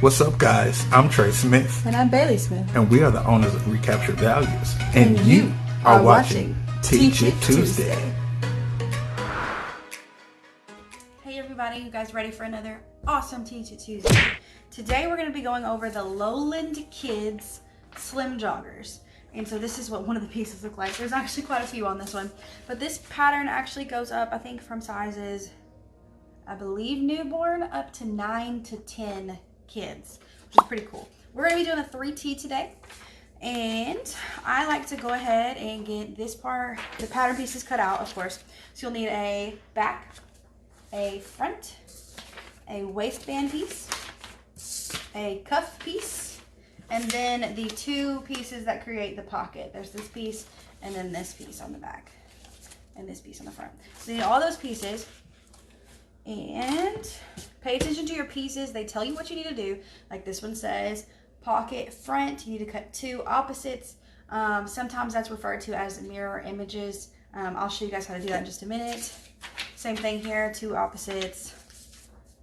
What's up, guys? I'm Trey Smith. And I'm Bailey Smith. And we are the owners of Recaptured Values. And you are watching Teach It Tuesday. Hey everybody, you guys ready for another awesome Teach It Tuesday? Today we're going to be going over the Lowland Kids Slim Joggers. And so this is what one of the pieces look like. There's actually quite a few on this one. But this pattern actually goes up, I think, from sizes, I believe, newborn up to 9 to 10 kids, which is pretty cool. We're going to be doing a 3T today. And I like to go ahead and get this part, the pattern pieces cut out, of course. So you'll need a back, a front, a waistband piece, a cuff piece, and then the two pieces that create the pocket. There's this piece and then this piece on the back and this piece on the front. So you need all those pieces. And pay attention to your pieces. They tell you what you need to do. Like this one says pocket front, you need to cut two opposites. Sometimes that's referred to as mirror images. I'll show you guys how to do that in just a minute. Same thing here, two opposites.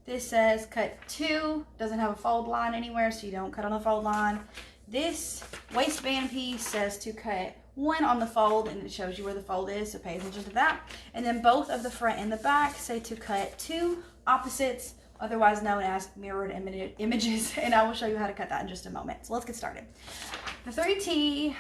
This says cut two, doesn't have a fold line anywhere, so you don't cut on the fold line. This waistband piece says to cut one on the fold, and it shows you where the fold is, so pay attention to that. And then both of the front and the back say to cut two opposites, otherwise known as mirrored images, and I will show you how to cut that in just a moment. So let's get started. The 3T,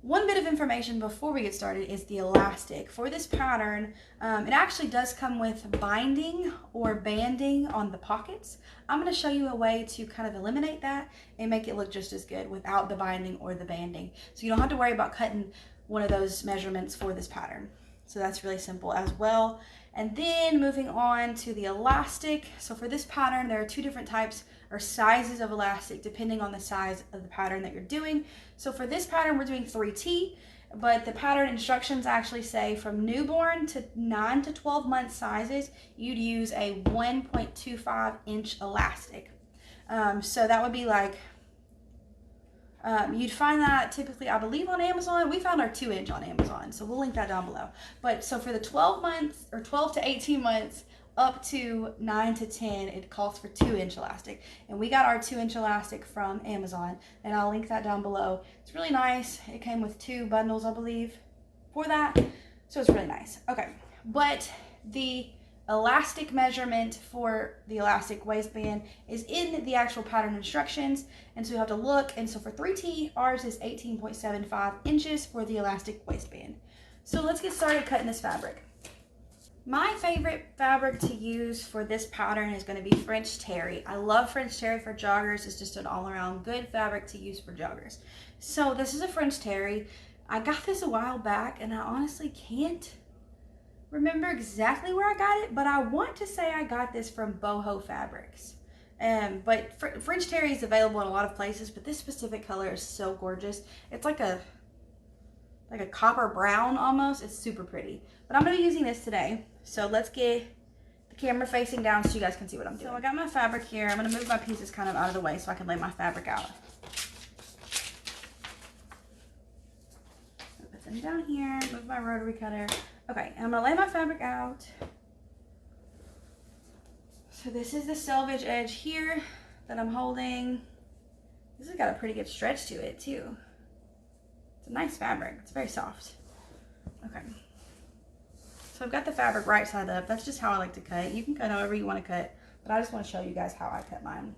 one bit of information before we get started is the elastic. For this pattern, it actually does come with binding or banding on the pockets. I'm going to show you a way to kind of eliminate that and make it look just as good without the binding or the banding. So you don't have to worry about cutting one of those measurements for this pattern. So that's really simple as well. And then moving on to the elastic. So for this pattern, there are two different types or sizes of elastic depending on the size of the pattern that you're doing. So for this pattern, we're doing 3T, but the pattern instructions actually say from newborn to 9 to 12 month sizes, you'd use a 1.25 inch elastic. So that would be like, you'd find that typically, I believe, on Amazon. We found our 2-inch on Amazon, so we'll link that down below. But so for the 12 months or 12 to 18 months up to 9 to 10, it calls for 2-inch elastic. And we got our 2-inch elastic from Amazon, and I'll link that down below. It's really nice. It came with 2 bundles, I believe, for that. So it's really nice. Okay, but the elastic measurement for the elastic waistband is in the actual pattern instructions, and so you have to look. And so for 3T, ours is 18.75 inches for the elastic waistband. So let's get started cutting this fabric. My favorite fabric to use for this pattern is going to be French terry. I love French terry for joggers. It's just an all-around good fabric to use for joggers. So this is a French terry. I got this a while back, and I honestly can't remember exactly where I got it, but I want to say I got this from Boho Fabrics. But French terry is available in a lot of places, but this specific color is so gorgeous. It's like a copper brown almost. It's super pretty. But I'm going to be using this today. So let's get the camera facing down so you guys can see what I'm doing. So I got my fabric here. I'm going to move my pieces kind of out of the way so I can lay my fabric out. Put them down here, move my rotary cutter. Okay, and I'm going to lay my fabric out. So this is the selvage edge here that I'm holding. This has got a pretty good stretch to it too. It's a nice fabric. It's very soft. Okay. So I've got the fabric right side up. That's just how I like to cut. You can cut however you want to cut, but I just want to show you guys how I cut mine.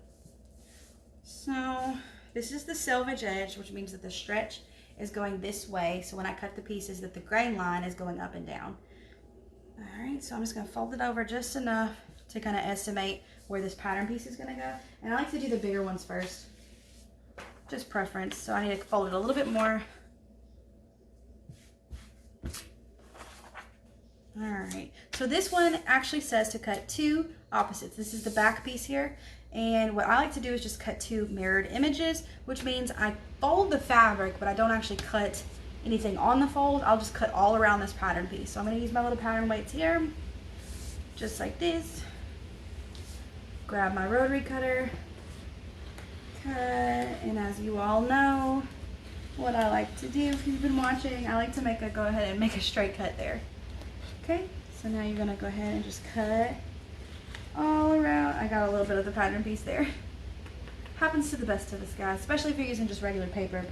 So this is the selvage edge, which means that the stretch is going this way. So when I cut the pieces, that the grain line is going up and down. All right, so I'm just going to fold it over just enough to kind of estimate where this pattern piece is going to go. And I like to do the bigger ones first, just preference. So I need to fold it a little bit more. All right, so this one actually says to cut 2 opposites. This is the back piece here. And what I like to do is just cut 2 mirrored images, which means I fold the fabric, but I don't actually cut anything on the fold. I'll just cut all around this pattern piece. So I'm gonna use my little pattern weights here, just like this. Grab my rotary cutter, cut, and as you all know, what I like to do, if you've been watching, I like to go ahead and make a straight cut there. Okay, so now you're gonna go ahead and just cut all around. I got a little bit of the pattern piece there. Happens to the best of us, guys, especially if you're using just regular paper.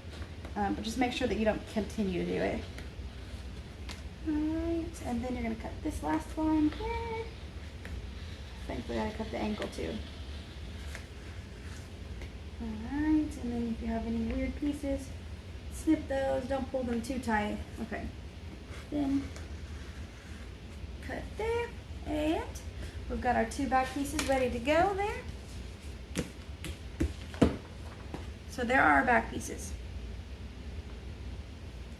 But just make sure that you don't continue to do it. Alright, and then you're going to cut this last one here. Thankfully, I cut the ankle too. Alright, and then if you have any weird pieces, snip those. Don't pull them too tight. Okay. Then cut there, and we've got our 2 back pieces ready to go there. So there are our back pieces.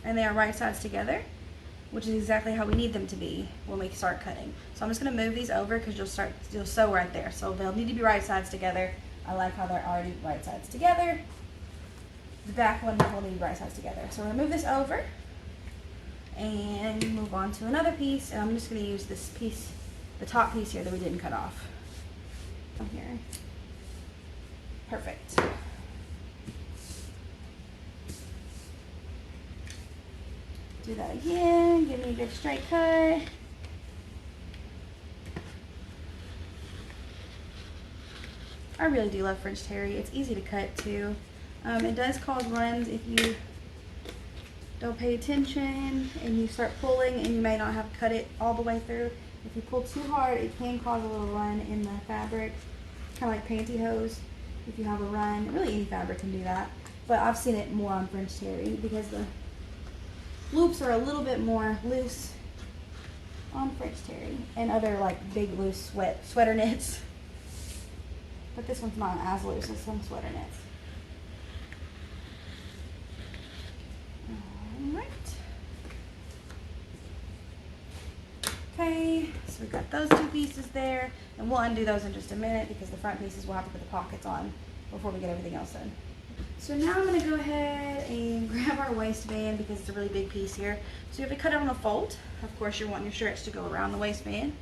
And they are right sides together, which is exactly how we need them to be when we start cutting. So I'm just going to move these over because you'll sew right there. So they'll need to be right sides together. I like how they're already right sides together. The back one will need right sides together. So we're going to move this over and move on to another piece. And I'm just going to use this piece, the top piece here that we didn't cut off. From here. Perfect. Do that again, give me a good straight cut. I really do love French terry. It's easy to cut too. It does cause runs if you don't pay attention and you start pulling and you may not have cut it all the way through. If you pull too hard, it can cause a little run in the fabric, kind of like pantyhose. If you have a run, really any fabric can do that. But I've seen it more on French terry because the loops are a little bit more loose on French terry and other like big loose sweater knits. But this one's not as loose as some sweater knits. Alright. Okay, so we've got those 2 pieces there, and we'll undo those in just a minute because the front pieces we'll have to put the pockets on before we get everything else done. So now I'm going to go ahead and grab our waistband because it's a really big piece here. So you have to cut it on a fold. Of course, you want your stretch to go around the waistband.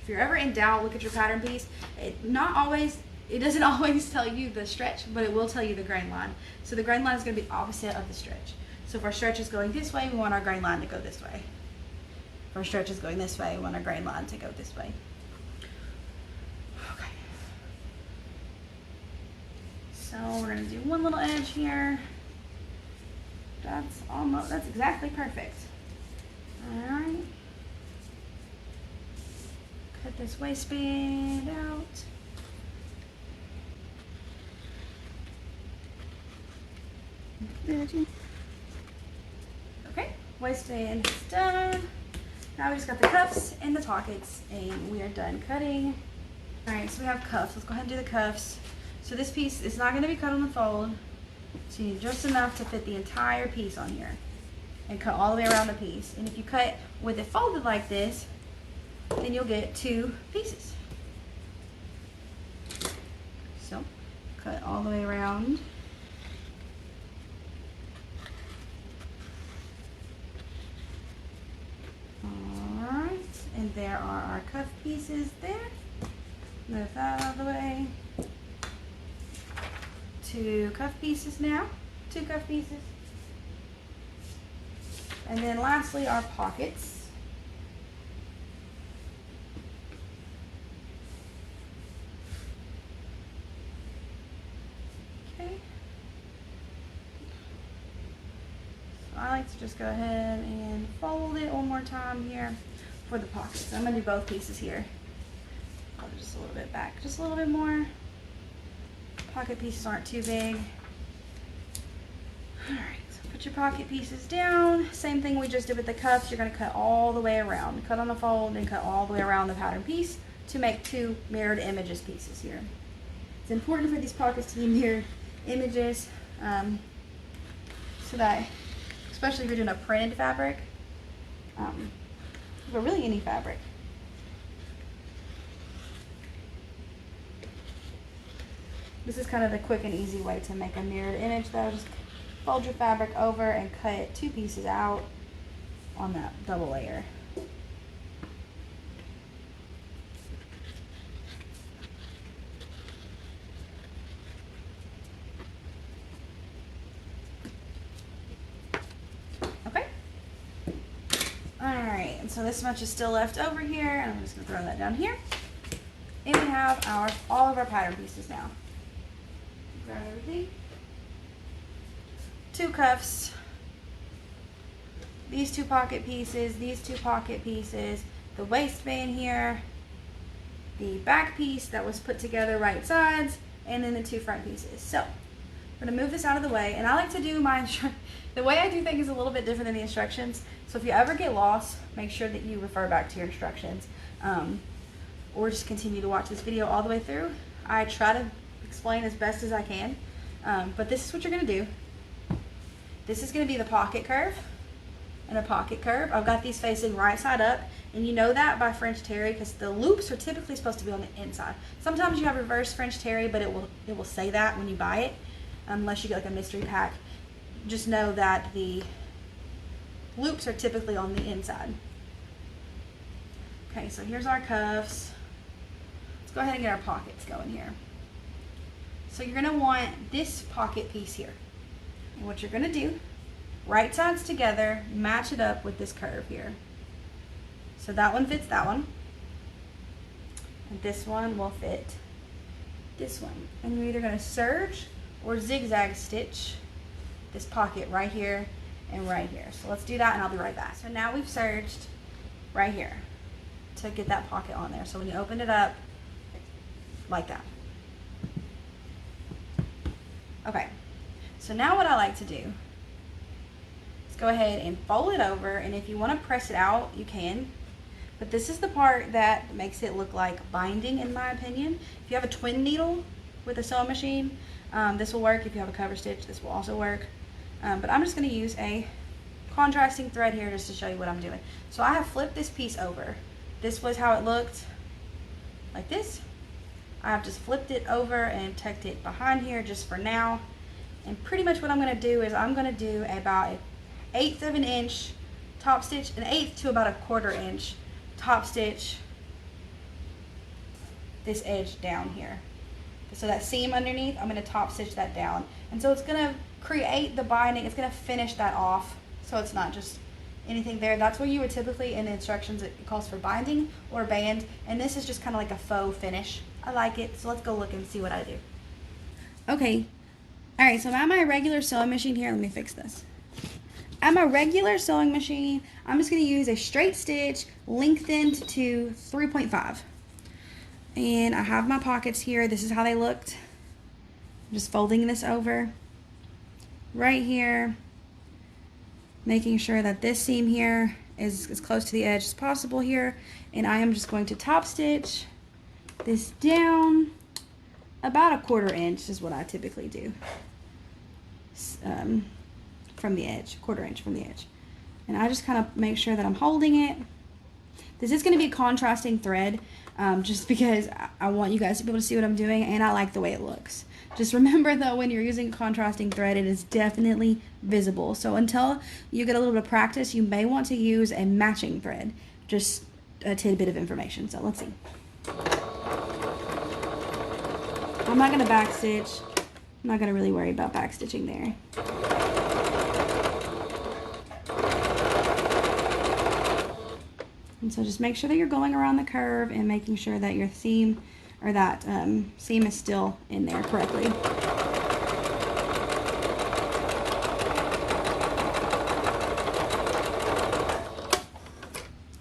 If you're ever in doubt, look at your pattern piece. It doesn't always tell you the stretch, but it will tell you the grain line. So the grain line is going to be opposite of the stretch. So if our stretch is going this way, we want our grain line to go this way. If our stretch is going this way, we want our grain line to go this way. Okay. So we're going to do one little edge here. That's exactly perfect. All right. Cut this waistband out. Okay, waistband is done. Now we just got the cuffs and the pockets and we are done cutting. All right, so we have cuffs. Let's go ahead and do the cuffs. So this piece is not going to be cut on the fold. So you need just enough to fit the entire piece on here and cut all the way around the piece. And if you cut with it folded like this, then you'll get 2 pieces. So cut all the way around. Alright, and there are our cuff pieces there. Move that out of the way. 2 cuff pieces now. 2 cuff pieces. And then lastly, our pockets. Okay. So I like to just go ahead and fold it one more time here for the pockets. So I'm going to do both pieces here. I'll do just a little bit back, just a little bit more. Pocket pieces aren't too big. Alright, so put your pocket pieces down. Same thing we just did with the cuffs. You're going to cut all the way around. Cut on the fold and cut all the way around the pattern piece to make 2 mirrored images pieces here. It's important for these pockets to be mirrored images so that, especially if you're doing a printed fabric, but really any fabric. This is kind of the quick and easy way to make a mirrored image though. Just fold your fabric over and cut 2 pieces out on that double layer. Okay. Alright, and so this much is still left over here, and I'm just going to throw that down here. And we have all of our pattern pieces now. Grab everything. 2 cuffs. These 2 pocket pieces, these 2 pocket pieces, the waistband here, the back piece that was put together right sides, and then the 2 front pieces. So I'm gonna move this out of the way, and I like to do my the way I do things is a little bit different than the instructions. So if you ever get lost, make sure that you refer back to your instructions, or just continue to watch this video all the way through. I try to explain as best as I can, but this is what you're gonna do. This is gonna be the pocket curve and a pocket curve. I've got these facing right side up, and you know that by French terry because the loops are typically supposed to be on the inside. Sometimes you have reverse French terry, but it will say that when you buy it, unless you get like a mystery pack. Just know that the loops are typically on the inside. Okay, so here's our cuffs. Let's go ahead and get our pockets going here. So you're gonna want this pocket piece here. And what you're gonna do, right sides together, match it up with this curve here. So that one fits that one. And this one will fit this one. And you're either gonna serge or zigzag stitch this pocket right here and right here. So let's do that and I'll be right back. So now we've serged right here to get that pocket on there. So when you open it up, like that. Okay, so now what I like to do is go ahead and fold it over, and if you want to press it out, you can. But this is the part that makes it look like binding, in my opinion. If you have a twin needle with a sewing machine, this will work. If you have a cover stitch, this will also work. But I'm just going to use a contrasting thread here just to show you what I'm doing. So I have flipped this piece over. This was how it looked, like this. I have just flipped it over and tucked it behind here just for now. And pretty much what I'm going to do is I'm going to do about 1/8 of an inch top stitch, 1/8 to about 1/4 inch top stitch this edge down here. So that seam underneath, I'm going to top stitch that down. And so it's going to create the binding, it's going to finish that off so it's not just anything there. That's where you would typically, in the instructions, it calls for binding or band, and this is just kind of like a faux finish. I like it, so let's go look and see what I do. Okay, all right, so I'm at my regular sewing machine here. Let me fix this. At my regular sewing machine, I'm just going to use a straight stitch lengthened to 3.5. And I have my pockets here. This is how they looked. I'm just folding this over right here, making sure that this seam here is as close to the edge as possible here. And I am just going to top stitch this down about 1/4 inch is what I typically do from the edge, 1/4 inch from the edge. And I just kind of make sure that I'm holding it. This is going to be a contrasting thread, just because I want you guys to be able to see what I'm doing, and I like the way it looks. Just remember though, when you're using contrasting thread, it is definitely visible. So until you get a little bit of practice, you may want to use a matching thread. Just a tidbit of information. So let's see. I'm not going to back stitch. I'm not going to really worry about back stitching there. And so just make sure that you're going around the curve and making sure that your seam, or that seam, is still in there correctly.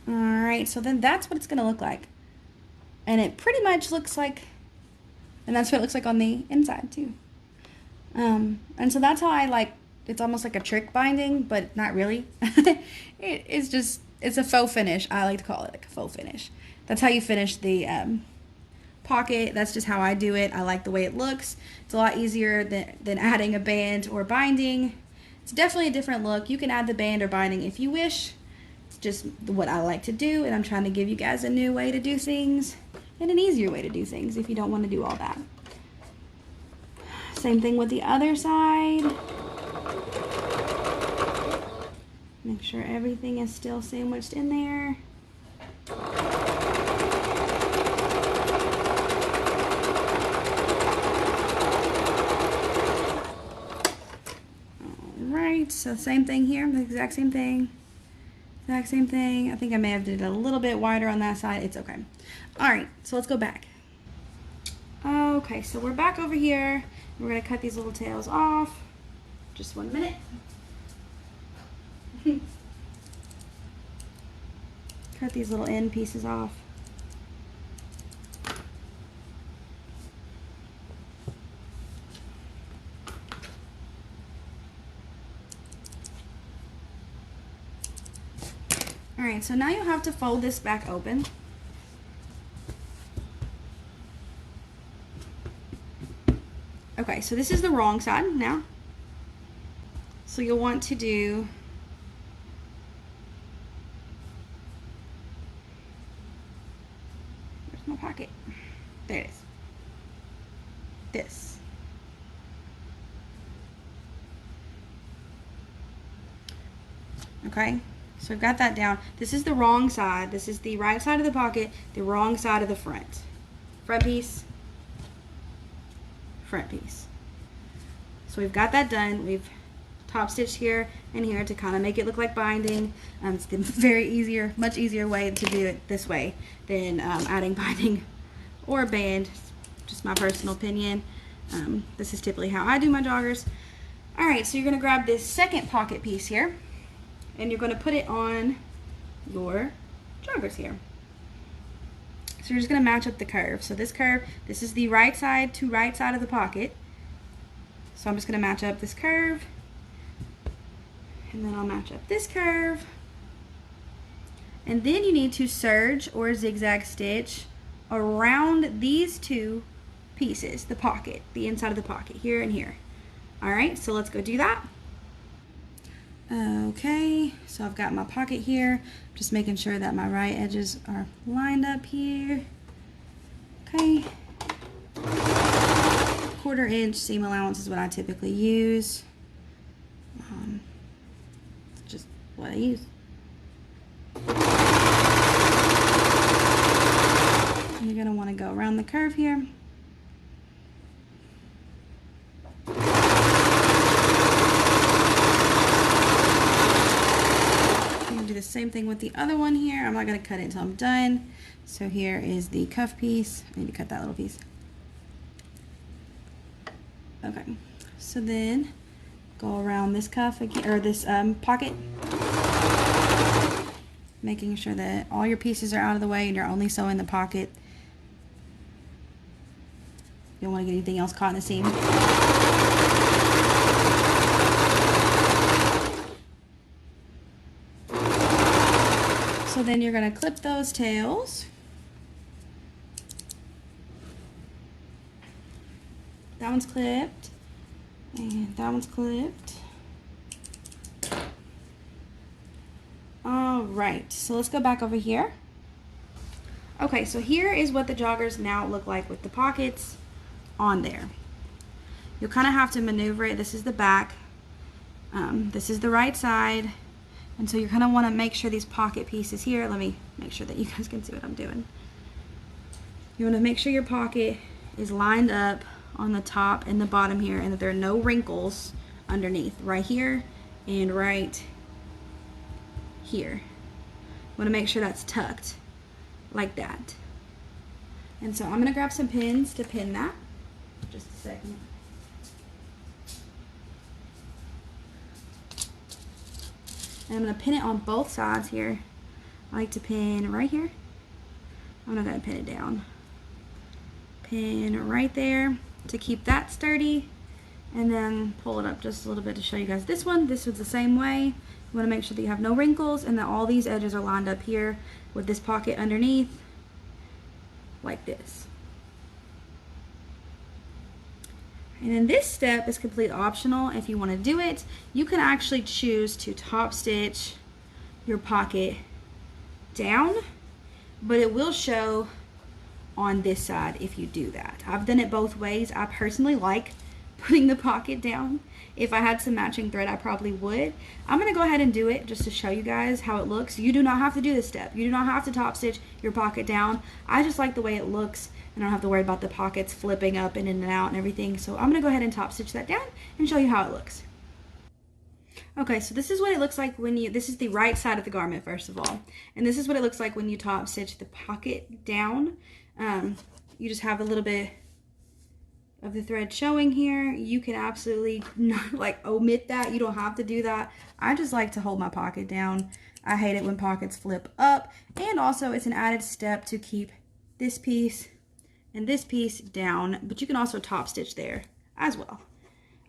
Alright, so then that's what it's going to look like. And it pretty much looks like, and that's what it looks like on the inside too. And so that's how I like, it's almost like a trick binding, but not really. It's a faux finish. I like to call it like a faux finish. That's how you finish the pocket. That's just how I do it. I like the way it looks. It's a lot easier than adding a band or binding. It's definitely a different look. You can add the band or binding if you wish. It's just what I like to do, and I'm trying to give you guys a new way to do things and an easier way to do things if you don't want to do all that. Same thing with the other side. Make sure everything is still sandwiched in there. Alright, so same thing here, the exact same thing. Exact same thing. I think I may have did it a little bit wider on that side. It's okay. Alright, so let's go back. Okay, so we're back over here. We're gonna cut these little tails off. Just 1 minute. Cut these little end pieces off. All right, so now you have to fold this back open. Okay, so this is the wrong side now. So you'll want to do where's my pocket? There it is. This. Okay, so I've got that down. This is the wrong side. This is the right side of the pocket, the wrong side of the front. Front piece, front piece. So we've got that done. We've top stitched here and here to kind of make it look like binding. It's the much easier way to do it this way than adding binding or a band. Just my personal opinion. This is typically how I do my joggers. All right, so you're gonna grab this second pocket piece here and you're gonna put it on your joggers here. So you're just gonna match up the curve. So this curve, this is the right side to right side of the pocket. So I'm just gonna match up this curve, and then I'll match up this curve. And then you need to serge or zigzag stitch around these two pieces, the pocket, the inside of the pocket, here and here. All right, so let's go do that. Okay, so I've got my pocket here, just making sure that my right edges are lined up here. Okay. 1/4 inch seam allowance is what I typically use. Just what I use. You're gonna want to go around the curve here. Do the same thing with the other one here. I'm not going to cut it until I'm done. So here is the cuff piece. I need to cut that little piece. Okay, so then go around this cuff again, or this pocket, making sure that all your pieces are out of the way and you're only sewing the pocket. You don't want to get anything else caught in the seam. So then you're going to clip those tails. That one's clipped. And that one's clipped. All right, so let's go back over here. Okay, so here is what the joggers now look like with the pockets on there. You'll kind of have to maneuver it. This is the back. This is the right side. And so you kind of want to make sure these pocket pieces here, let me make sure that you guys can see what I'm doing. You want to make sure your pocket is lined up on the top and the bottom here and that there are no wrinkles underneath, right here and right here. You want to make sure that's tucked like that. And so I'm going to grab some pins to pin that. Just a second. And I'm going to pin it on both sides here. I like to pin right here. I'm not going to pin it down. Pin right there to keep that sturdy. And then pull it up just a little bit to show you guys this one. This was the same way. You want to make sure that you have no wrinkles and that all these edges are lined up here with this pocket underneath. Like this. And then this step is completely optional. If you want to do it, you can actually choose to top stitch your pocket down, but it will show on this side if you do that. I've done it both ways. I personally like putting the pocket down. If I had some matching thread, I probably would. I'm going to go ahead and do it just to show you guys how it looks. You do not have to do this step. You do not have to top stitch your pocket down. I just like the way it looks, and I don't have to worry about the pockets flipping up and in and out and everything. So I'm going to go ahead and top stitch that down and show you how it looks. Okay, so this is what it looks like when you, this is the right side of the garment first of all. And this is what it looks like when you top stitch the pocket down. You just have a little bit of the thread showing here. You can absolutely not like omit that. You don't have to do that. I just like to hold my pocket down. I hate it when pockets flip up, and also it's an added step to keep this piece and this piece down, but you can also top stitch there as well,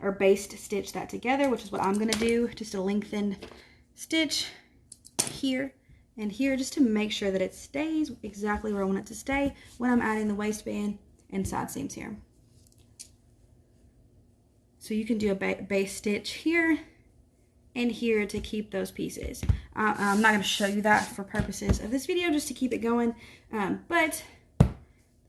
or baste stitch that together, which is what I'm gonna do. Just a lengthened stitch here and here, just to make sure that it stays exactly where I want it to stay when I'm adding the waistband and side seams here. So you can do a base stitch here and here to keep those pieces. I'm not going to show you that for purposes of this video, just to keep it going, but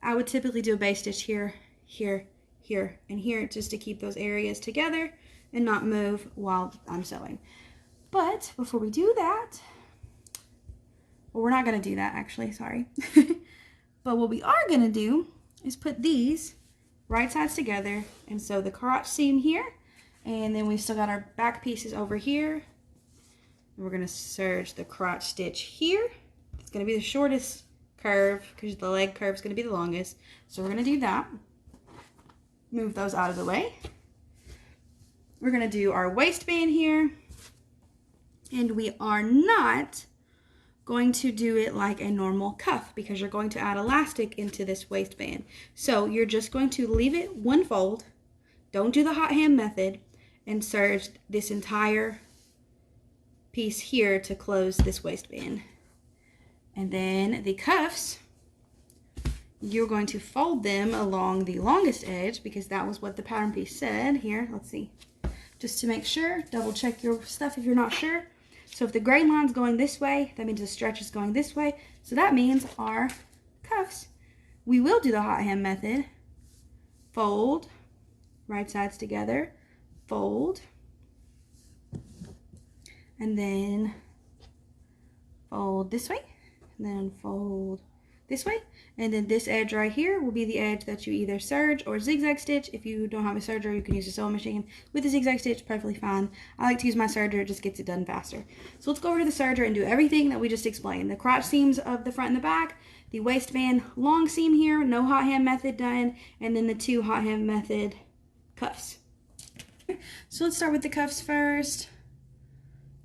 I would typically do a base stitch here, here, here, and here, just to keep those areas together and not move while I'm sewing. But before we do that, well, we're not going to do that actually, sorry. But what we are going to do is put these right sides together and sew the crotch seam here, and then we still got our back pieces over here. We're going to serge the crotch stitch here. It's going to be the shortest curve because the leg curve is going to be the longest, so we're going to do that. Move those out of the way. We're going to do our waistband here, and we are not going to do it like a normal cuff because you're going to add elastic into this waistband. So you're just going to leave it one fold, don't do the hot hand method, and serge this entire piece here to close this waistband. And then the cuffs, you're going to fold them along the longest edge because that was what the pattern piece said. Here, let's see, just to make sure, double check your stuff if you're not sure. So if the gray line's going this way, that means the stretch is going this way. So that means our cuffs, we will do the hot hand method. Fold, right sides together, fold, and then fold this way, and then fold this way, and then this edge right here will be the edge that you either serge or zigzag stitch. If you don't have a serger, you can use a sewing machine. With a zigzag stitch, perfectly fine. I like to use my serger, it just gets it done faster. So let's go over to the serger and do everything that we just explained. The crotch seams of the front and the back, the waistband long seam here, no hot hand method done, and then the 2 hot hand method cuffs. So let's start with the cuffs first.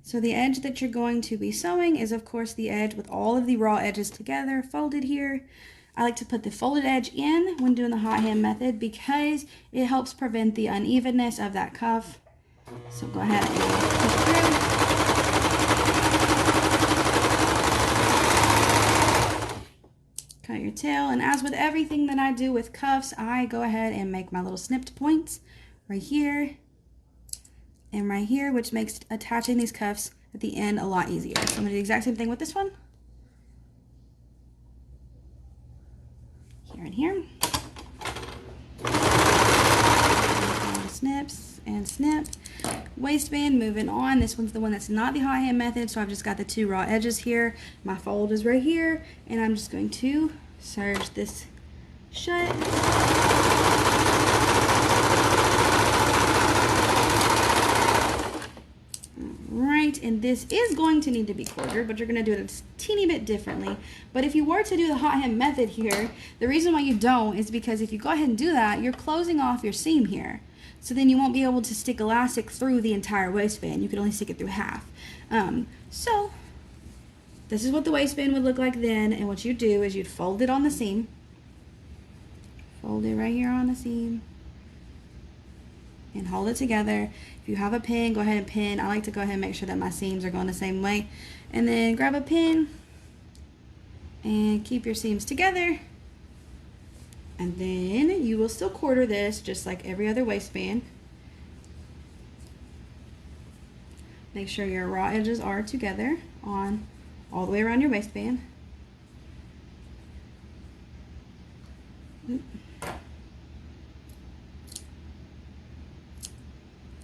So the edge that you're going to be sewing is of course the edge with all of the raw edges together, folded here. I like to put the folded edge in when doing the hot hand method because it helps prevent the unevenness of that cuff. So go ahead and push through. Cut your tail, and as with everything that I do with cuffs, I go ahead and make my little snipped points right here and right here, which makes attaching these cuffs at the end a lot easier. So I'm going to do the exact same thing with this one. Here and here. Snips and snip. Waistband, moving on. This one's the one that's not the hot hand method, so I've just got the 2 raw edges here. My fold is right here, and I'm just going to serge this shut. Right, and this is going to need to be quartered, but you're going to do it a teeny bit differently. But if you were to do the hot hand method here, the reason why you don't is because if you go ahead and do that, you're closing off your seam here. So then you won't be able to stick elastic through the entire waistband. You can only stick it through half. So this is what the waistband would look like then, and what you do is you'd fold it on the seam. Fold it right here on the seam. And hold it together. If you have a pin, go ahead and pin. I like to go ahead and make sure that my seams are going the same way. And then grab a pin and keep your seams together. And then you will still quarter this just like every other waistband. Make sure your raw edges are together on all the way around your waistband.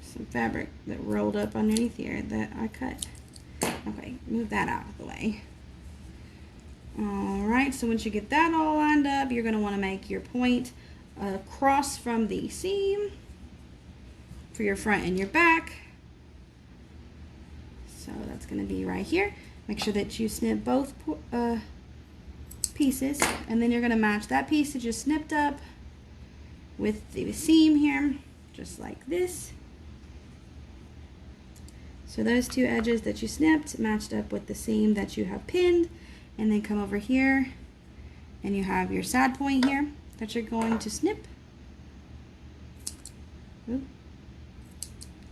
Some fabric that rolled up underneath here that I cut. Okay, move that out of the way. Alright, so once you get that all lined up, you're going to want to make your point across from the seam for your front and your back. So that's going to be right here. Make sure that you snip both pieces, and then you're going to match that piece that you snipped up with the seam here, just like this. So those two edges that you snipped matched up with the seam that you have pinned, and then come over here and you have your side point here that you're going to snip. Ooh.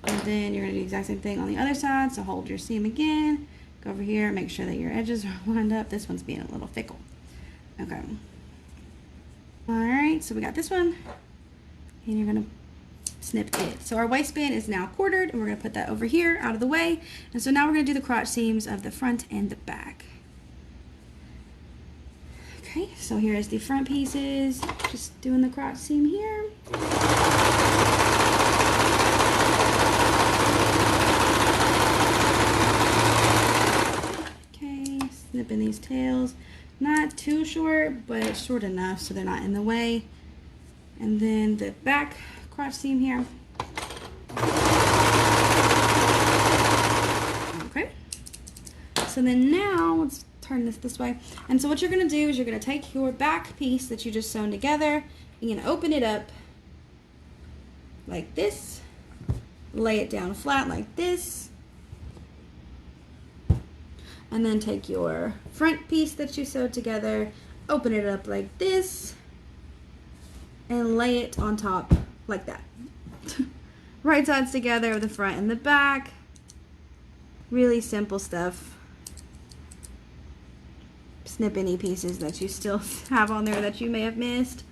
And then you're going to do the exact same thing on the other side. So hold your seam again, go over here, make sure that your edges are lined up. This one's being a little fickle. Okay. All right, so we got this one, and you're going to snip it. So our waistband is now quartered, and we're going to put that over here out of the way. And so now we're going to do the crotch seams of the front and the back. Okay, so here is the front pieces, just doing the crotch seam here. Okay, snipping these tails. Not too short, but short enough so they're not in the way. And then the back crotch seam here. Okay. So then now, let's turn this way. And so what you're going to do is you're going to take your back piece that you just sewn together, and you're going to open it up like this, lay it down flat like this, and then take your front piece that you sewed together, open it up like this, and lay it on top like that. Right sides together with the front and the back. Really simple stuff. Snip any pieces that you still have on there that you may have missed.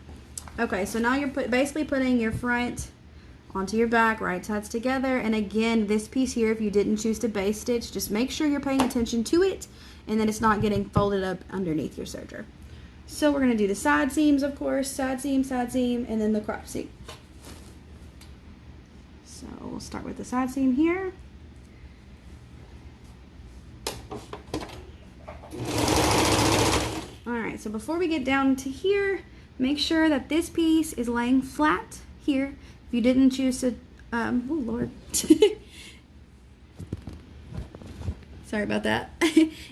Okay, so now you're basically putting your front onto your back, right sides together. And again, this piece here, if you didn't choose to base stitch, just make sure you're paying attention to it and that it's not getting folded up underneath your serger. So we're going to do the side seams, of course, side seam, and then the crotch seam. So we'll start with the side seam here. Alright, so before we get down to here, make sure that this piece is laying flat here. If you didn't choose to, oh Lord. Sorry about that.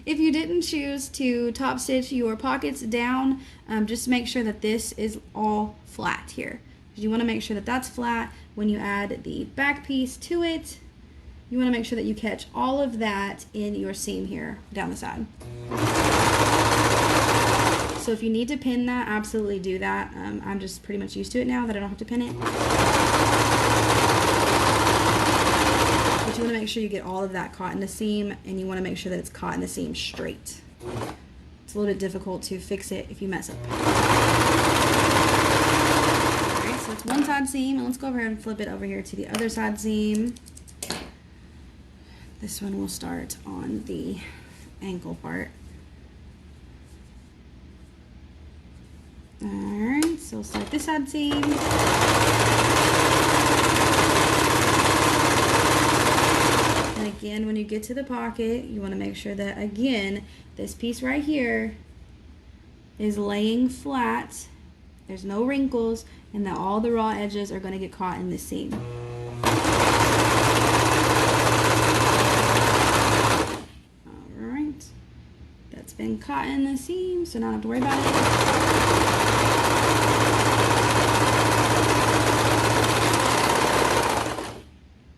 If you didn't choose to top stitch your pockets down, just make sure that this is all flat here. You want to make sure that that's flat. When you add the back piece to it, you want to make sure that you catch all of that in your seam here down the side. So if you need to pin that, absolutely do that. I'm just pretty much used to it now that I don't have to pin it. But you want to make sure you get all of that caught in the seam, and you want to make sure that it's caught in the seam straight. It's a little bit difficult to fix it if you mess up. Alright, so it's one side seam, and let's go over and flip it over here to the other side seam. This one will start on the ankle part. Alright, so we'll start this side seam. And again, when you get to the pocket, you want to make sure that, again, this piece right here is laying flat. There's no wrinkles, and that all the raw edges are going to get caught in the seam. Alright, that's been caught in the seam, so now I don't have to worry about it.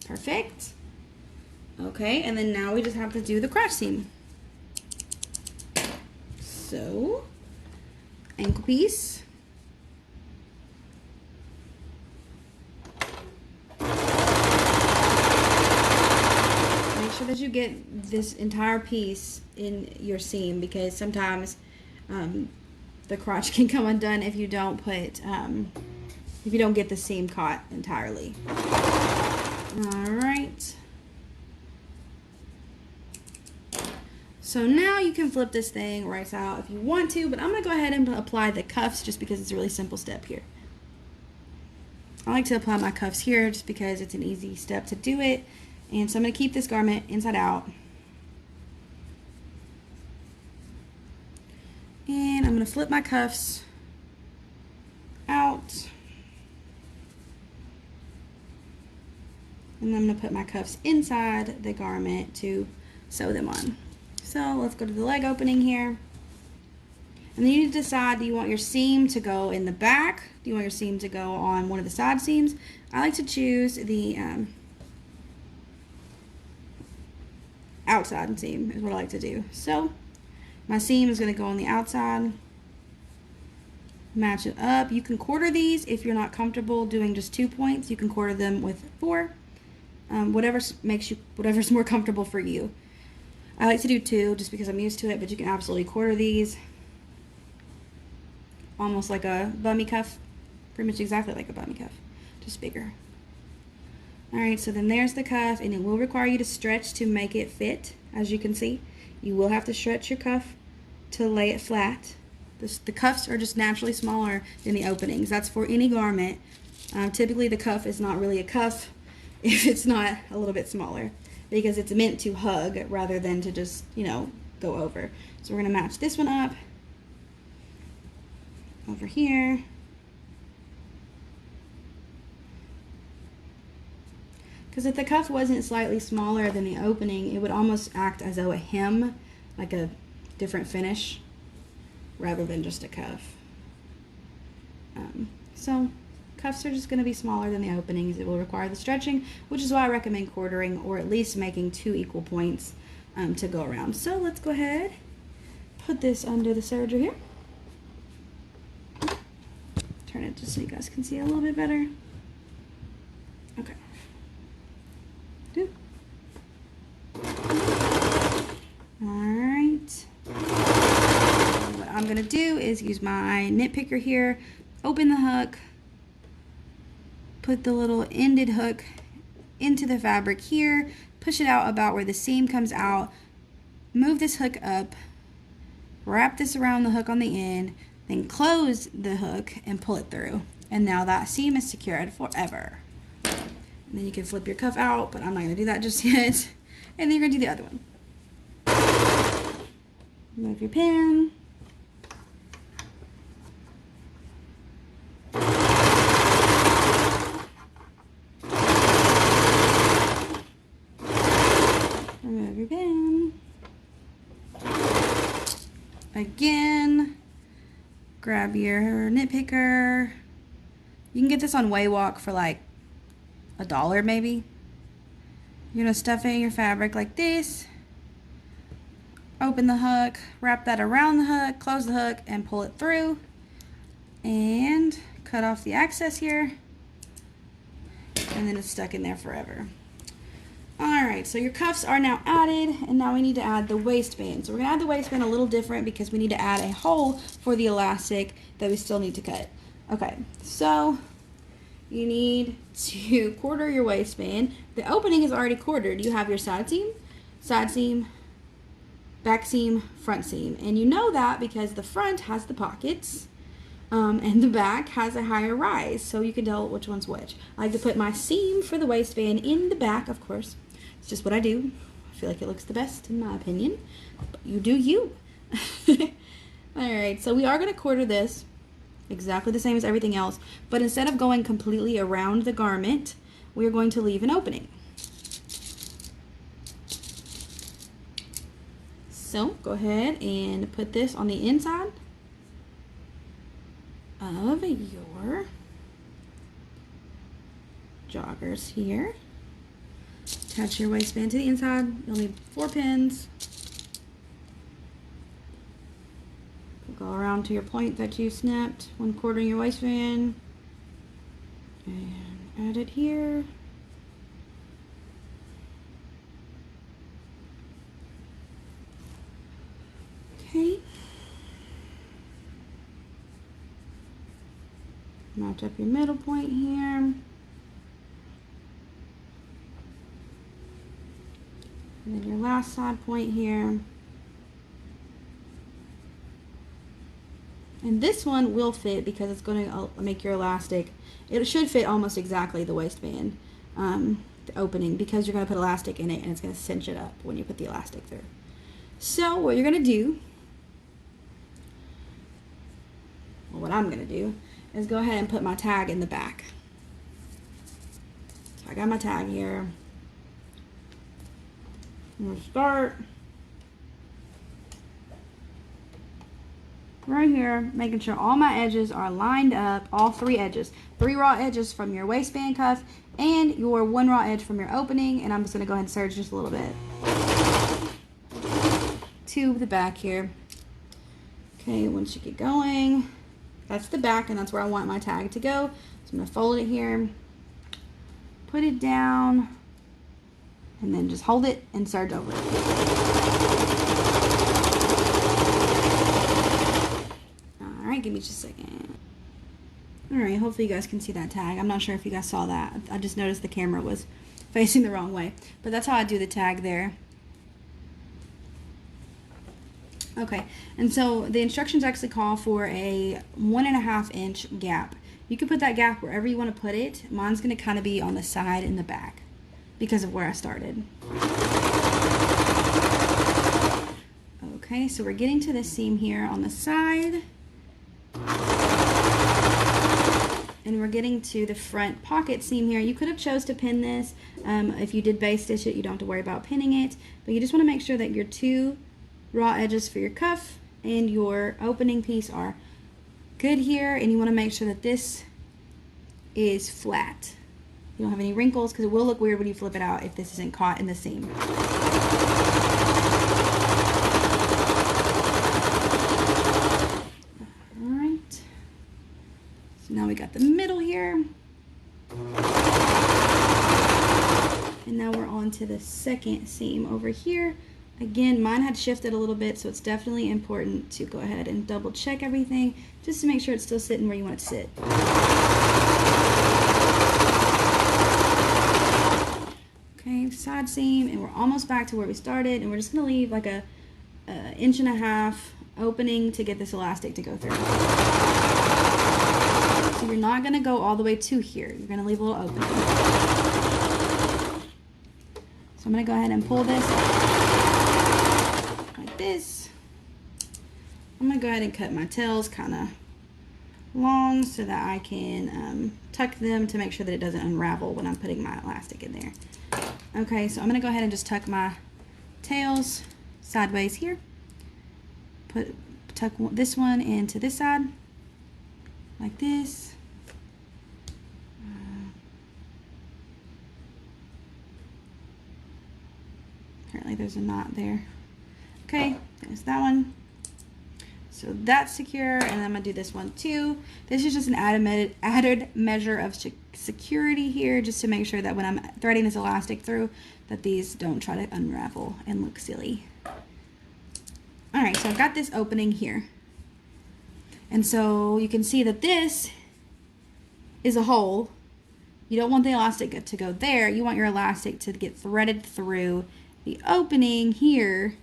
Perfect. Okay, and then now we just have to do the crotch seam. So, ankle piece. Make sure that you get this entire piece in your seam, because sometimes the crotch can come undone if you don't put, if you don't get the seam caught entirely. All right. So now you can flip this thing right out if you want to, but I'm going to go ahead and apply the cuffs just because it's a really simple step here. I like to apply my cuffs here just because it's an easy step to do it. And so I'm going to keep this garment inside out. And I'm going to flip my cuffs out. And I'm going to put my cuffs inside the garment to sew them on. So let's go to the leg opening here. And then you need to decide, do you want your seam to go in the back? Do you want your seam to go on one of the side seams? I like to choose the outside seam is what I like to do. So my seam is going to go on the outside. Match it up. You can quarter these if you're not comfortable doing just 2 points. You can quarter them with 4. Whatever's more comfortable for you. I like to do 2 just because I'm used to it, but you can absolutely quarter these. Almost like a bummy cuff. Pretty much exactly like a bummy cuff, just bigger. Alright, so then there's the cuff, and it will require you to stretch to make it fit, as you can see. You will have to stretch your cuff to lay it flat. The cuffs are just naturally smaller than the openings. That's for any garment. Typically the cuff is not really a cuff if it's not a little bit smaller, because it's meant to hug rather than to just, you know, go over. So we're going to match this one up over here. Because if the cuff wasn't slightly smaller than the opening, it would almost act as though a hem, like a different finish, rather than just a cuff. So cuffs are just going to be smaller than the openings. It will require the stretching, which is why I recommend quartering, or at least making 2 equal points to go around. So let's go ahead, put this under the serger here. Turn it just so you guys can see it a little bit better. Okay. Alright. What I'm going to do is use my nitpicker here, open the hook, put the little ended hook into the fabric here, push it out about where the seam comes out, move this hook up, wrap this around the hook on the end, then close the hook and pull it through. And now that seam is secured forever. And then you can flip your cuff out, but I'm not going to do that just yet. And then you're going to do the other one. Move your pin. Remove your pin. Again, grab your nitpicker. You can get this on Waywalk for like $1 maybe. You're going to stuff it in your fabric like this. Open the hook, wrap that around the hook, close the hook, and pull it through. And cut off the excess here. And then it's stuck in there forever. Alright, so your cuffs are now added, and now we need to add the waistband. So we're going to add the waistband a little different because we need to add a hole for the elastic that we still need to cut. Okay, so you need to quarter your waistband. The opening is already quartered. You have your side seam, back seam, front seam. And you know that because the front has the pockets and the back has a higher rise, so you can tell which one's which. I like to put my seam for the waistband in the back, of course. It's just what I do. I feel like it looks the best in my opinion, but you do you. Alright, so we are going to quarter this exactly the same as everything else, but instead of going completely around the garment, we are going to leave an opening. So go ahead and put this on the inside of your joggers here. Attach your waistband to the inside. You'll need 4 pins. Go around to your point that you snapped when quartering your waistband. And add it here. Okay. Match up your middle point here. And then your last side point here. And this one will fit because it's going to make your elastic, it should fit almost exactly the waistband, the opening, because you're going to put elastic in it and it's going to cinch it up when you put the elastic through. So what you're going to do, well, what I'm going to do is go ahead and put my tag in the back. So I got my tag here. I'm going to start right here, making sure all my edges are lined up, all 3 edges. 3 raw edges from your waistband cuff and your 1 raw edge from your opening. And I'm just going to go ahead and serge just a little bit to the back here. Okay, once you get going, that's the back, and that's where I want my tag to go. So I'm going to fold it here, put it down, and then just hold it and serge over it. Alright, give me just a second. Alright, hopefully you guys can see that tag. I'm not sure if you guys saw that. I just noticed the camera was facing the wrong way. But that's how I do the tag there. Okay, and so the instructions actually call for a 1.5 inch gap. You can put that gap wherever you want to put it. Mine's going to kind of be on the side and the back because of where I started. Okay, so we're getting to the seam here on the side. And we're getting to the front pocket seam here. You could have chose to pin this. If you did base stitch it, you don't have to worry about pinning it. But you just want to make sure that your 2 raw edges for your cuff and your opening piece are good here, and you want to make sure that this is flat. You don't have any wrinkles, because it will look weird when you flip it out if this isn't caught in the seam. Alright, so now we got the middle here, and now we're on to the second seam over here. Again, mine had shifted a little bit, so it's definitely important to go ahead and double check everything just to make sure it's still sitting where you want it to sit. Okay, side seam, and we're almost back to where we started, and we're just going to leave like a 1.5 inch opening to get this elastic to go through. So you're not going to go all the way to here. You're going to leave a little opening. So I'm going to go ahead and pull this this. I'm going to go ahead and cut my tails kind of long so that I can tuck them to make sure that it doesn't unravel when I'm putting my elastic in there. Okay, so I'm going to go ahead and just tuck my tails sideways here. Tuck this one into this side like this. Apparently there's a knot there. Okay, there's that one. So that's secure, and I'm gonna do this one too. This is just an added measure of security here, just to make sure that when I'm threading this elastic through, that these don't try to unravel and look silly. All right, so I've got this opening here. And so you can see that this is a hole. You don't want the elastic to go there. You want your elastic to get threaded through the opening here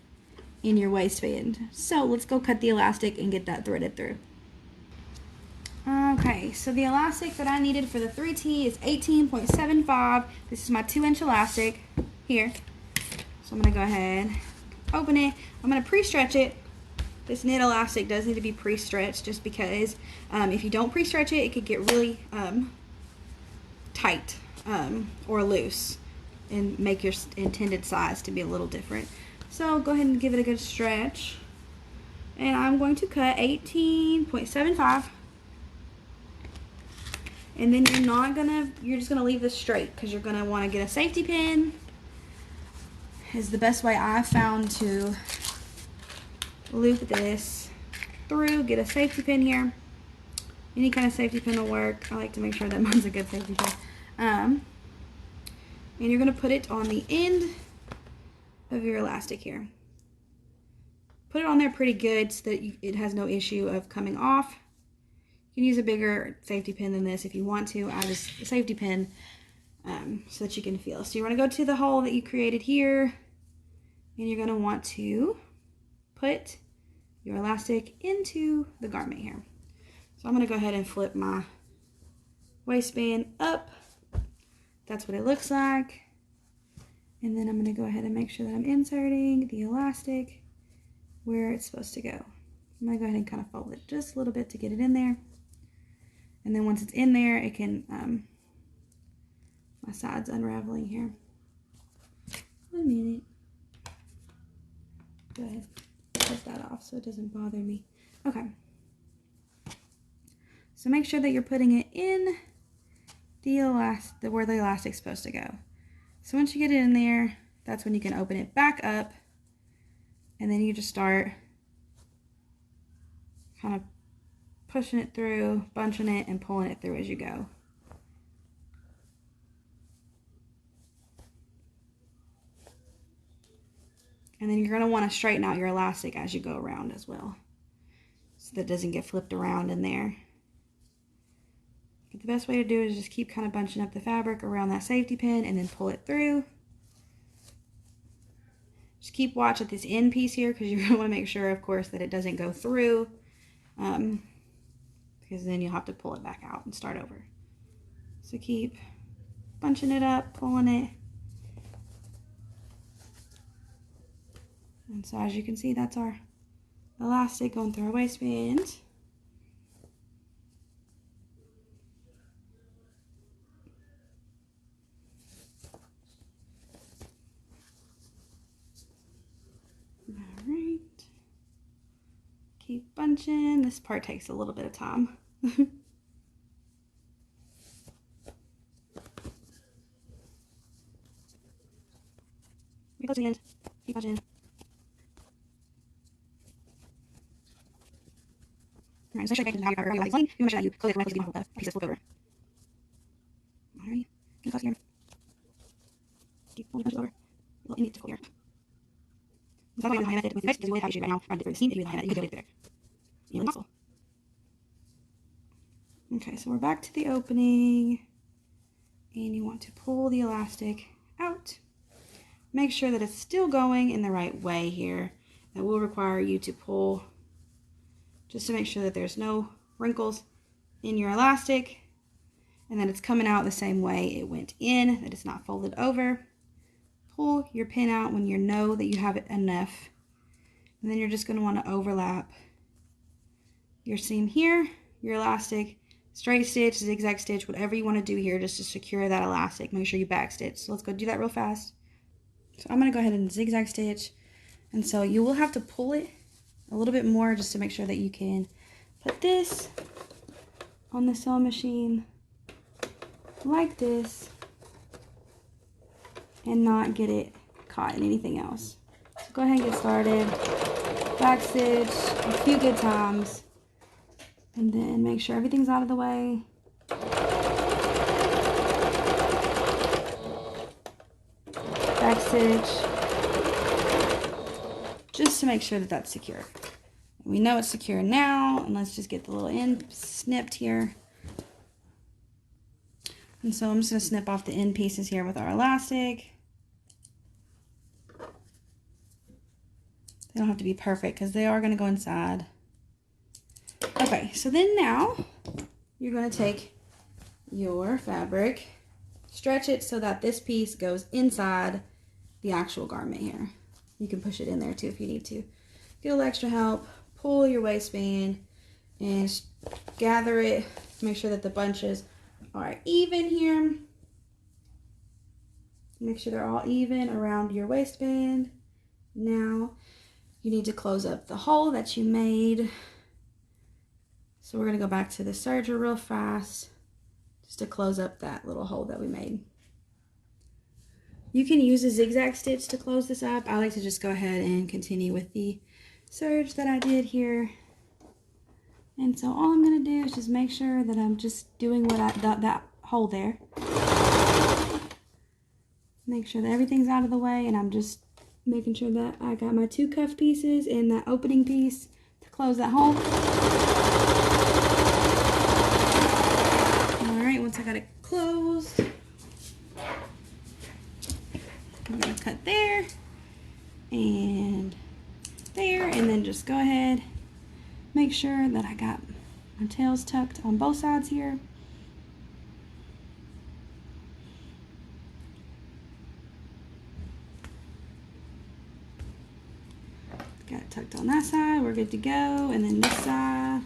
in your waistband. So let's go cut the elastic and get that threaded through. Okay, so the elastic that I needed for the 3T is 18.75. This is my 2-inch elastic here. So I'm gonna go ahead, open it. I'm gonna pre-stretch it. This knit elastic does need to be pre-stretched, just because if you don't pre-stretch it, it could get really tight or loose and make your intended size to be a little different. So go ahead and give it a good stretch. And I'm going to cut 18.75. And then you're just gonna leave this straight, because you're gonna want to get a safety pin. Is the best way I've found to loop this through. Get a safety pin here. Any kind of safety pin will work. I like to make sure that mine's a good safety pin. And you're gonna put it on the end of your elastic here. Put it on there pretty good so that it has no issue of coming off. You can use a bigger safety pin than this if you want to. I just a safety pin so that you can feel. So you want to go to the hole that you created here, and you're going to want to put your elastic into the garment here. So I'm going to go ahead and flip my waistband up. That's what it looks like. And then I'm going to go ahead and make sure that I'm inserting the elastic where it's supposed to go. I'm going to go ahead and kind of fold it just a little bit to get it in there. And then once it's in there, it can, my side's unraveling here. 1 minute. Go ahead, take that off so it doesn't bother me. Okay, So make sure that you're putting it in where the elastic's supposed to go. So once you get it in there, that's when you can open it back up, and then you just start kind of pushing it through, bunching it, and pulling it through as you go. And then you're going to want to straighten out your elastic as you go around as well, so that it doesn't get flipped around in there. But the best way to do it is just keep kind of bunching up the fabric around that safety pin and then pull it through. Just keep watch at this end piece here, because you're going to want to make sure, of course, that it doesn't go through, because then you'll have to pull it back out and start over. So keep bunching it up, pulling it. And so as you can see, that's our elastic going through our waistband. Alright. Keep bunching. This part takes a little bit of time. Close to the end. Keep bunching. Alright, so make sure you have your line. You make sure that you close it around the pieces flip over. Alright, get close here. Keep pulling it over. Little indie tickle here. So I'm going to high method with this, because you really have to shoot right now. Around the seam, if you do the high method, you can do it there. You muscle. Okay, so we're back to the opening, and you want to pull the elastic out. Make sure that it's still going in the right way here. That will require you to pull just to make sure that there's no wrinkles in your elastic, and that it's coming out the same way it went in, that it's not folded over. Pull your pin out when you know that you have it enough, and then you're just going to want to overlap your seam here, your elastic, straight stitch, zigzag stitch, whatever you want to do here just to secure that elastic. Make sure you back stitch. So let's go do that real fast. So I'm going to go ahead and zigzag stitch, and so you will have to pull it a little bit more just to make sure that you can put this on the sewing machine like this and not get it caught in anything else. So go ahead and get started. Back stitch a few good times, and then make sure everything's out of the way. Back stitch, just to make sure that that's secure. We know it's secure now, and let's just get the little end snipped here. And so I'm just going to snip off the end pieces here with our elastic. They don't have to be perfect because they are going to go inside. Okay, so then now you're going to take your fabric, stretch it so that this piece goes inside the actual garment here. You can push it in there too if you need to. Get a little extra help, pull your waistband and gather it. Make sure that the bunches are even here. Make sure they're all even around your waistband. Now you need to close up the hole that you made. So we're going to go back to the serger real fast just to close up that little hole that we made. You can use a zigzag stitch to close this up. I like to just go ahead and continue with the serge that I did here. And so all I'm going to do is just make sure that I'm just doing what that hole there. Make sure that everything's out of the way, and I'm just making sure that I got my two cuff pieces and that opening piece to close that hole. Alright, once I got it closed, I'm going to cut there and there, and then just go ahead, make sure that I got my tails tucked on both sides here. Got it tucked on that side, we're good to go. And then this side,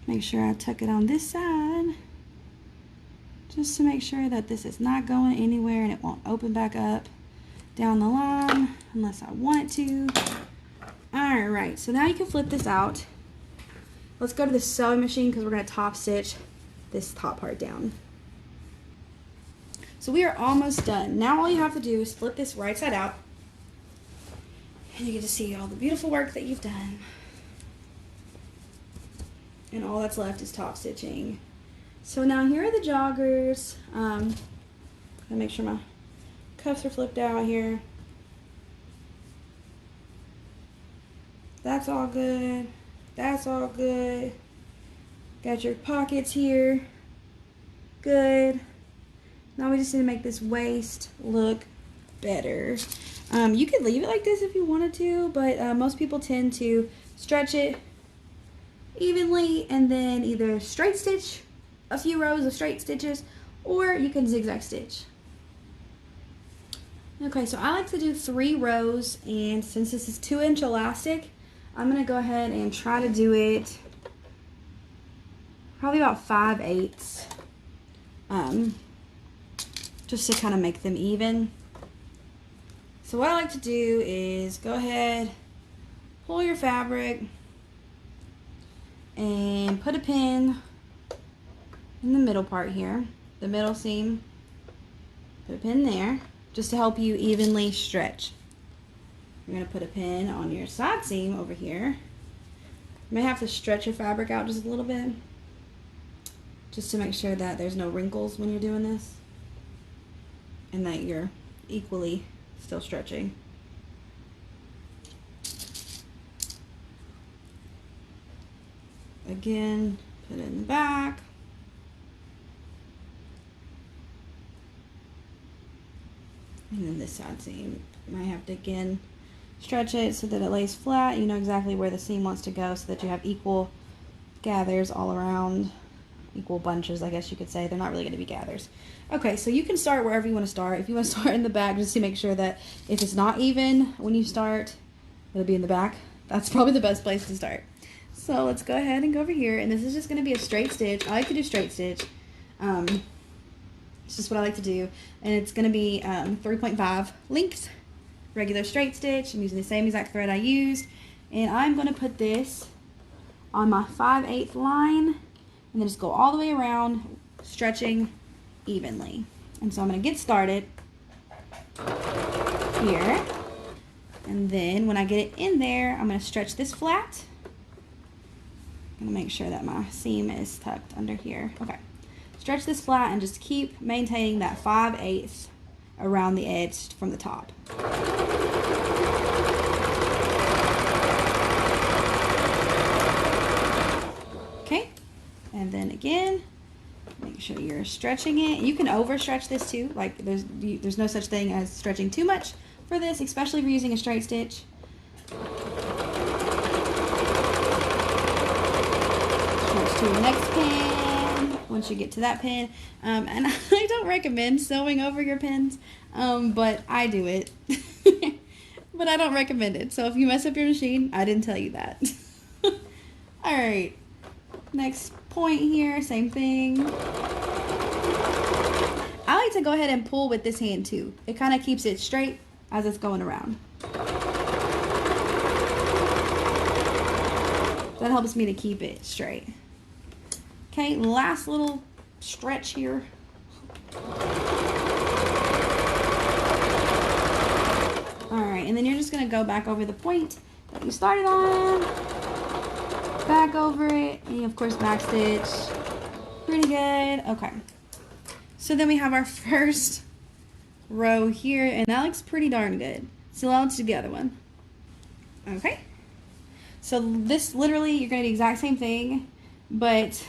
make sure I tuck it on this side, just to make sure that this is not going anywhere and it won't open back up down the line unless I want it to. Alright, so now you can flip this out let's go to the sewing machine because we're going to top stitch this top part down. So we are almost done. Now all you have to do is flip this right side out, and you get to see all the beautiful work that you've done. And all that's left is top stitching. So now here are the joggers. Gotta make sure my cuffs are flipped out here. That's all good. That's all good. Got your pockets here. Good. Now we just need to make this waist look better. You could leave it like this if you wanted to, but most people tend to stretch it evenly and then either straight stitch a few rows of straight stitches, or you can zigzag stitch. Okay, so I like to do 3 rows, and since this is 2-inch elastic, I'm gonna go ahead and try to do it probably about 5/8, just to kind of make them even. So what I like to do is go ahead, pull your fabric, and put a pin in the middle part here, the middle seam. Put a pin there, just to help you evenly stretch. You're going to put a pin on your side seam over here. You may have to stretch your fabric out just a little bit, just to make sure that there's no wrinkles when you're doing this, and that you're equally still stretching. Again, put it in the back. And then this side seam, you might have to again stretch it so that it lays flat. You know exactly where the seam wants to go so that you have equal gathers all around. Equal bunches, I guess you could say. They're not really going to be gathers. Okay, so you can start wherever you want to start. If you want to start in the back, just to make sure that if it's not even when you start, it'll be in the back. That's probably the best place to start. So let's go ahead and go over here, and this is just going to be a straight stitch. I like to do straight stitch. It's just what I like to do, and it's going to be 3.5 lengths, regular straight stitch. I'm using the same exact thread I used, and I'm going to put this on my 5/8 line, and then just go all the way around, stretching evenly. And so I'm going to get started here, and then when I get it in there, I'm going to stretch this flat. I'm going to make sure that my seam is tucked under here. Okay. Stretch this flat and just keep maintaining that 5/8 around the edge from the top. Okay, and then again, make sure you're stretching it. You can overstretch this too. Like there's no such thing as stretching too much for this, especially if you're using a straight stitch. Stretch to your next pin. Once you get to that pin, and I don't recommend sewing over your pins, but I do it. But I don't recommend it, so if you mess up your machine, I didn't tell you that. Alright, next point here, same thing. I like to go ahead and pull with this hand too. It kind of keeps it straight as it's going around. That helps me to keep it straight. Okay, last little stretch here. Alright, and then you're just going to go back over the point that you started on. Back over it, and of course back stitch. Pretty good. Okay. So then we have our first row here, and that looks pretty darn good. So now let's do the other one. Okay. So this literally, you're going to do the exact same thing, but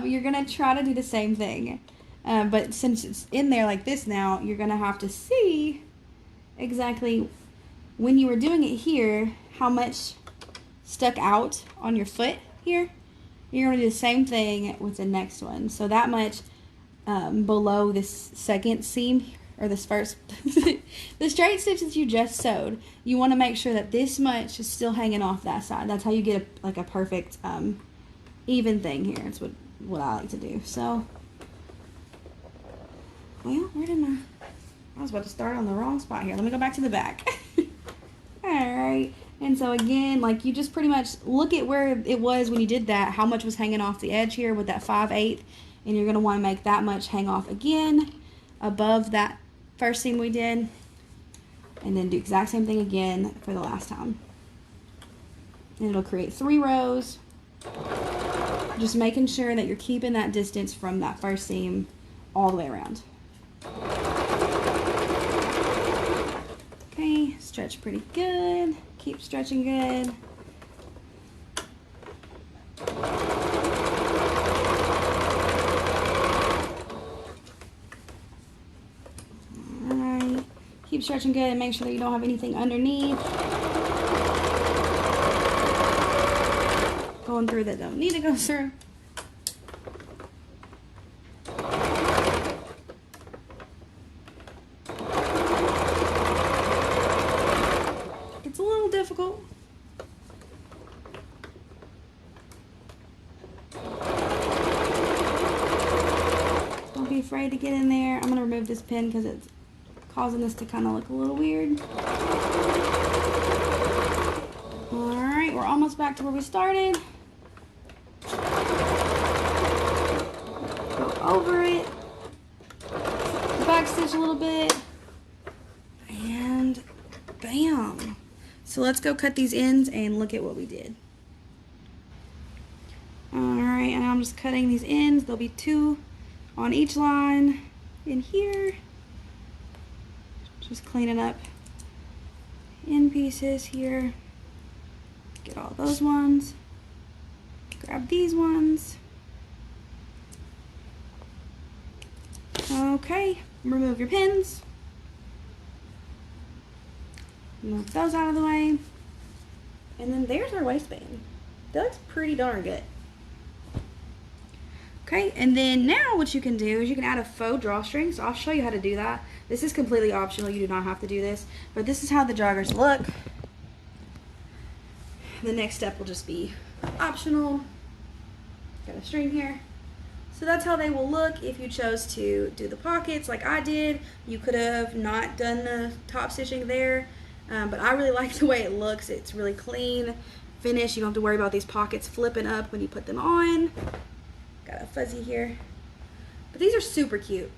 you're going to try to do the same thing. But since it's in there like this now, you're going to have to see exactly when you were doing it here, how much stuck out on your foot here. You're going to do the same thing with the next one. So that much below this second seam, or this first, the straight stitch that you just sewed, you want to make sure that this much is still hanging off that side. That's how you get a perfect even thing here. It's what I like to do. So, well, where did I was about to start on the wrong spot here. Let me go back to the back. Alright, And so again, like you just pretty much look at where it was when you did that, how much was hanging off the edge here with that 5/8, and you're going to want to make that much hang off again above that first seam we did, and then do the exact same thing again for the last time. And it'll create 3 rows, just making sure that you're keeping that distance from that first seam all the way around. Okay, stretch pretty good. Keep stretching good. Alright, keep stretching good and make sure that you don't have anything underneath. Going through that don't need to go through. It's a little difficult. Don't be afraid to get in there. I'm going to remove this pin because it's causing this to kind of look a little weird. Alright, we're almost back to where we started. Go over it. Back stitch a little bit. And bam. So let's go cut these ends and look at what we did. Alright, and I'm just cutting these ends. There'll be 2 on each line in here. Just cleaning up end pieces here. Get all those ones. Grab these ones. Okay, remove your pins. Move those out of the way. And then there's our waistband. That looks pretty darn good. Okay, and then now what you can do is you can add a faux drawstring. So I'll show you how to do that. This is completely optional. You do not have to do this. But this is how the joggers look. The next step will just be optional. Got a string here. So that's how they will look if you chose to do the pockets like I did. You could have not done the top stitching there. But I really like the way it looks. It's really clean finish. You don't have to worry about these pockets flipping up when you put them on. Got a fuzzy here. But these are super cute.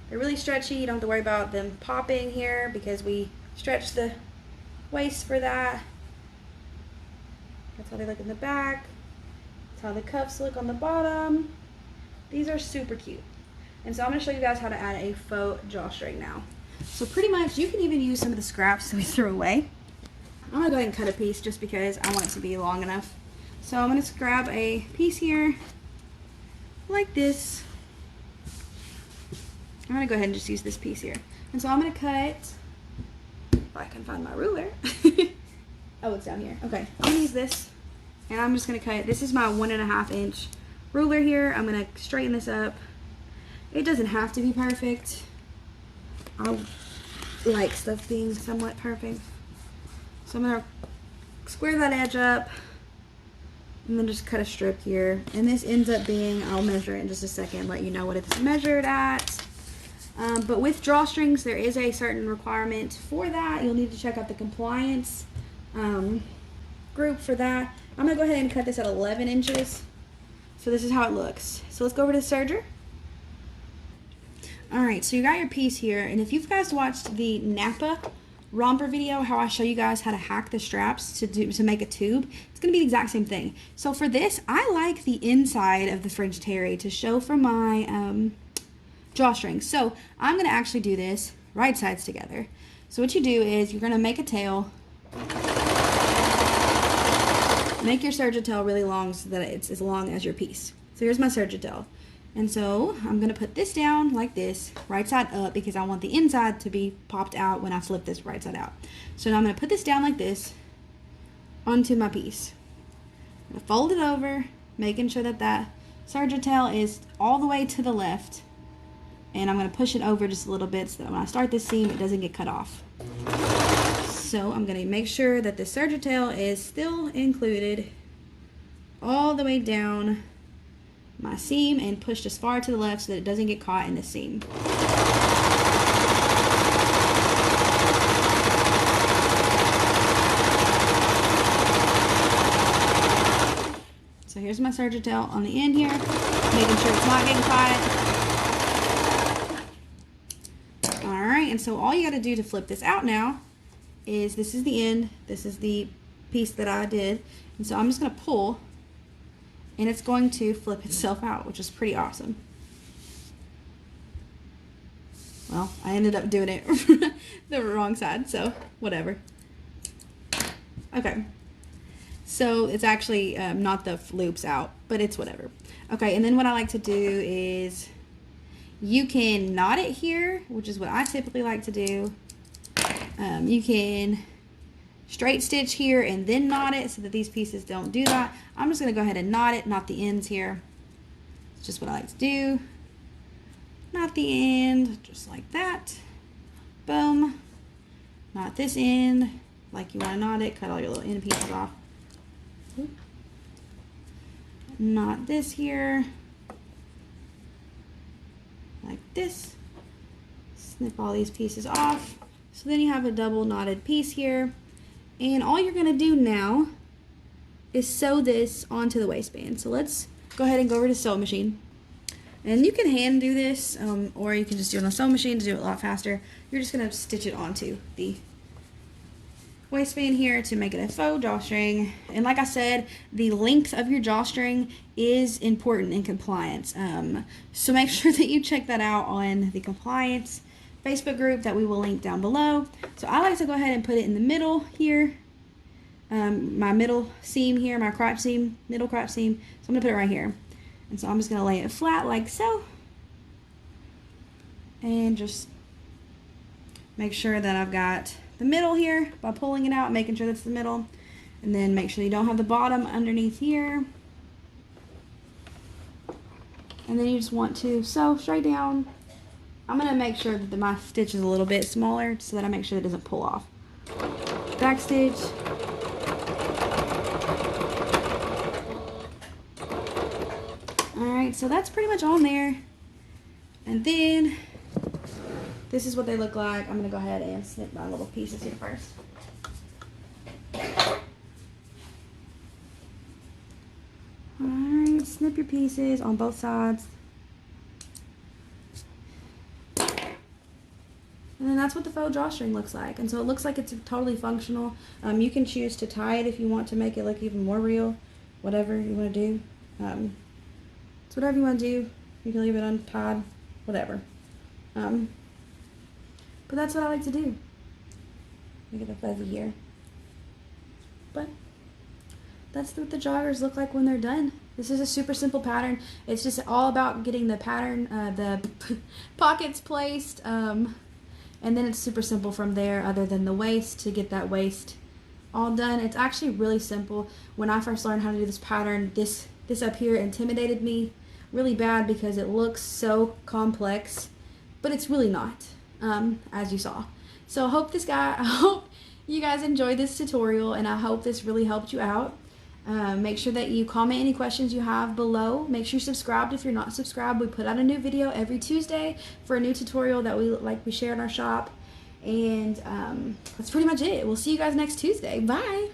They're really stretchy. You don't have to worry about them popping here because we stretched the waist for that. That's how they look in the back. That's how the cuffs look on the bottom. These are super cute. And so I'm going to show you guys how to add a faux drawstring now. So pretty much you can even use some of the scraps that we threw away. I'm going to go ahead and cut a piece just because I want it to be long enough. So I'm going to grab a piece here like this. I'm going to go ahead and just use this piece here. And so I'm going to cut, if I can find my ruler. Oh, it's down here. Okay, I'm going to use this. And I'm just going to cut, this is my 1.5 inch ruler here. I'm going to straighten this up. It doesn't have to be perfect. I like stuff being somewhat perfect. So I'm going to square that edge up and then just cut a strip here. And this ends up being, I'll measure it in just a second, let you know what it's measured at. But with drawstrings, there is a certain requirement for that. You'll need to check out the compliance group for that. I'm going to go ahead and cut this at 11 inches. So this is how it looks. So let's go over to the serger. Alright, so you got your piece here, and if you've guys watched the Napa romper video, how I show you guys how to hack the straps to make a tube, it's going to be the exact same thing. So for this, I like the inside of the French terry to show for my drawstring. So I'm going to actually do this right sides together. So what you do is you're going to make a tail, make your serger tail really long so that it's as long as your piece. So here's my serger tail. And so I'm going to put this down like this, right side up, because I want the inside to be popped out when I flip this right side out. So now I'm going to put this down like this onto my piece. I'm going to fold it over, making sure that that serger tail is all the way to the left. And I'm going to push it over just a little bit so that when I start this seam, it doesn't get cut off. So I'm going to make sure that the serger tail is still included all the way down my seam and pushed as far to the left so that it doesn't get caught in the seam. here's my serger tail on the end here, making sure it's not getting caught. Alright, and so all you got to do to flip this out now is, this is the end, this is the piece that I did, and so I'm just going to pull, and it's going to flip itself out, which is pretty awesome. Well, I ended up doing it the wrong side, so whatever. Okay, so it's actually not the loops out, but it's whatever. Okay, and then what I like to do is, you can knot it here, which is what I typically like to do. You can straight stitch here and then knot it so that these pieces don't do that. I'm just going to go ahead and knot it, knot the ends here. It's just what I like to do. Knot the end, just like that. Boom. Knot this end like you want to knot it. Cut all your little end pieces off. Knot this here. Like this. Snip all these pieces off. So then you have a double knotted piece here. And all you're going to do now is sew this onto the waistband. So let's go ahead and go over to the sewing machine. And you can hand do this, or you can just do it on the sewing machine to do it a lot faster. You're just going to stitch it onto the waistband here to make it a faux drawstring. And like I said, the length of your drawstring is important in compliance. So make sure that you check that out on the compliance Facebook group that we will link down below. So I like to go ahead and put it in the middle here. My middle seam here, my crotch seam, middle crotch seam. So I'm going to put it right here. And so I'm just going to lay it flat like so. And just make sure that I've got the middle here by pulling it out, making sure that's the middle. And then make sure you don't have the bottom underneath here. And then you just want to sew straight down. I'm going to make sure that my stitch is a little bit smaller so that I make sure it doesn't pull off. Back stitch. Alright, so that's pretty much on there. And then this is what they look like. I'm going to go ahead and snip my little pieces here first. Alright, snip your pieces on both sides. And then that's what the faux drawstring looks like. And so it looks like it's totally functional. You can choose to tie it if you want to make it look even more real. Whatever you want to do. It's whatever you want to do. You can leave it untied. Whatever. But that's what I like to do. Look at the fuzzy here. But that's what the joggers look like when they're done. This is a super simple pattern. It's just all about getting the pattern, the pockets placed. And then it's super simple from there, other than the waist, to get that waist all done. It's actually really simple. When I first learned how to do this pattern, this up here intimidated me really bad because it looks so complex, but it's really not, as you saw. So I hope you guys enjoyed this tutorial, and I hope this really helped you out. Make sure that you comment any questions you have below. Make sure you're subscribed if you're not subscribed. We put out a new video every Tuesday for a new tutorial that we share in our shop. And that's pretty much it. We'll see you guys next Tuesday. Bye!